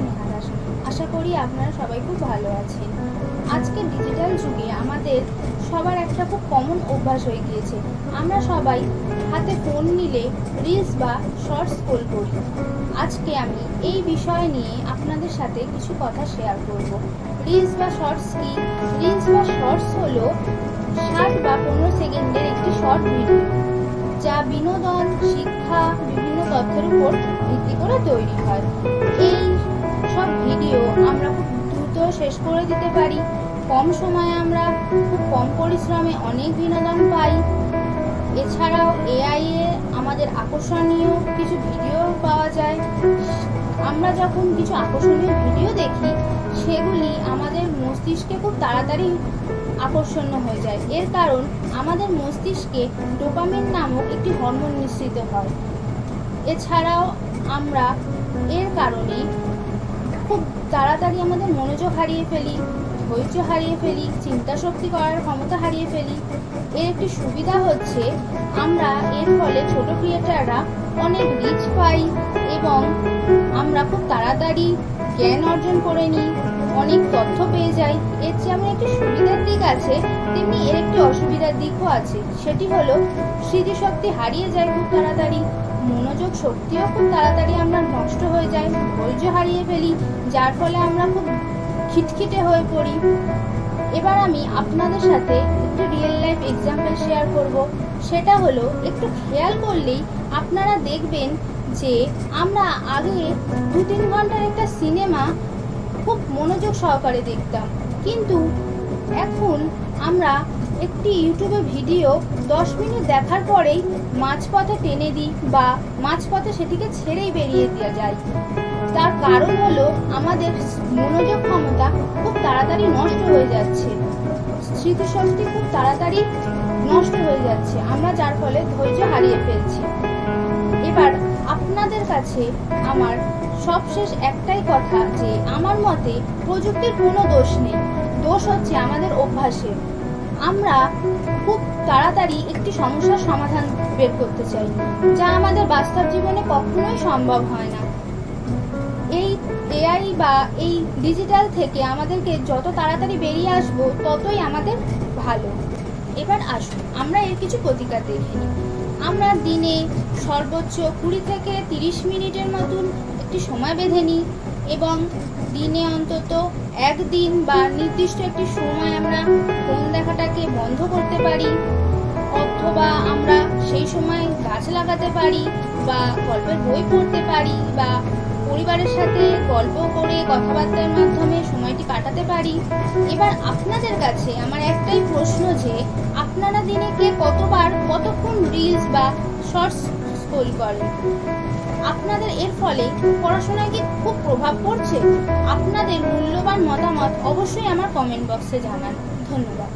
নেহা দাস। আশা করি আপনারা সবাই খুব ভালো আছেন। আজকের ডিজিটাল যুগে আমাদের সবার একটা খুব কমন অভ্যাস হয়ে গিয়েছে। আমরা সবাই হাতে ফোন নিলে রিলস বা শর্টস স্ক্রল করি। আজকে আমি এই বিষয় নিয়ে আপনাদের সাথে কিছু কথা শেয়ার করব। রিলস বা শর্টস কি? রিলস বা শর্টস হলো 7 বা 15 সেকেন্ডের একটি শর্ট ভিডিও, যা বিনোদন, শিক্ষা, বিভিন্ন তথ্যের উপর ভিত্তি করে তৈরি হয়। এই সব ভিডিও আমরা খুব দ্রুত শেষ করে দিতে পারি। কম সময়ে আমরা খুব কম পরিশ্রমে অনেক বিনোদন পাই। এছাড়াও এআই এ আমাদের আকর্ষণীয় কিছু ভিডিও পাওয়া যায়। আমরা যখন কিছু আকর্ষণীয় ভিডিও দেখি, সেগুলি আমাদের মস্তিষ্কে খুব তাড়াতাড়ি আকর্ষণ হয়ে যায়। এর কারণ আমাদের মস্তিষ্কে ডোপামিন নামক একটি হরমোন নিঃসৃত হয়। এছাড়াও আমরা এর কারণে খুব তাড়াতাড়ি আমাদের মনোযোগ হারিয়ে ফেলি, ধৈর্য হারিয়ে ফেলি, চিন্তা শক্তি করার ক্ষমতা হারিয়ে ফেলি। এর একটি সুবিধা হচ্ছে আমরা এর ফলে ছোট ক্রিয়েটাররা অনেক রিচ পাই এবং আমরা খুব তাড়াতাড়ি জ্ঞান অর্জন করে নিই, অনেক তথ্য পেয়ে যাই। এর যেমন একটি সুবিধার দিক আছে, তেমনি এর একটি অসুবিধার দিকও আছে। সেটি হলো স্মৃতিশক্তি হারিয়ে যায় খুব তাড়াতাড়ি, মনোযোগ শক্তিও খুব তাড়াতাড়ি আমরা নষ্ট হয়ে যায়, ধৈর্য হারিয়ে ফেলি, যার ফলে আমরা খুব খিটখিটে হয়ে পড়ি। এবার আমি আপনাদের সাথে একটি রিয়েল লাইফ এক্সাম্পল শেয়ার করব। সেটা হলো, একটু খেয়াল করলেই আপনারা দেখবেন যে আমরা আগে 2-3 ঘন্টার একটা সিনেমা খুব মনোযোগ সহকারে দেখতাম, কিন্তু এখন আমরা একটি ইউটিউবে ভিডিও 10 মিনিট দেখার পরেই মাঝপথে টেনে দিই বা মাঝপথে সেটিকে ছেড়েই বেরিয়ে দিয়ে যাই। তার কারণ হলো আমাদের মনোযোগ ক্ষমতা খুব তাড়াতাড়ি নষ্ট হয়ে যাচ্ছে, স্মৃতিশক্তি খুব তাড়াতাড়ি নষ্ট হয়ে যাচ্ছে, আমরা যার ফলে ধৈর্য হারিয়ে ফেলছি। এবার আপনাদের কাছে আমার সবশেষ একটাই কথা, যে আমার মতে প্রযুক্তির কোনো দোষ নেই, দোষ হচ্ছে আমাদের অভ্যাসের। আমরা খুব তাড়াতাড়ি একটি সমস্যার সমাধান বের করতে চাই, যা আমাদের বাস্তব জীবনে কখনোই সম্ভব হয় না। এই এআই বা এই ডিজিটাল থেকে আমাদেরকে যত তাড়াতাড়ি বেরিয়ে আসবো, ততই আমাদের ভালো। এবার আসুন আমরা এর কিছু প্রতিকার দেখে নিই। আমরা দিনে সর্বোচ্চ 20 থেকে 30 মিনিটের মতন একটি সময় বেঁধে নিই এবং দিনে অন্তত একদিন বা নির্দিষ্ট একটি সময় আমরা ফোন দেখাটাকে বন্ধ করতে পারি, অথবা আমরা সেই সময় গাছ লাগাতে পারি বা গল্পের বই পড়তে পারি বা পরিবারের সাথে গল্প করে কথাবার্তার মাধ্যমে সময়টি কাটাতে পারি। এবার আপনাদের কাছে আমার একটাই প্রশ্ন, যে আপনারা দিনে কে কতক্ষণ রিলস বা শর্টস স্ক্রল করেন? আপনাদের এর ফলে পড়াশোনায় কি খুব প্রভাব পড়ছে? আপনাদের মূল্যবান মতামত অবশ্যই আমার কমেন্ট বক্সে জানান। ধন্যবাদ।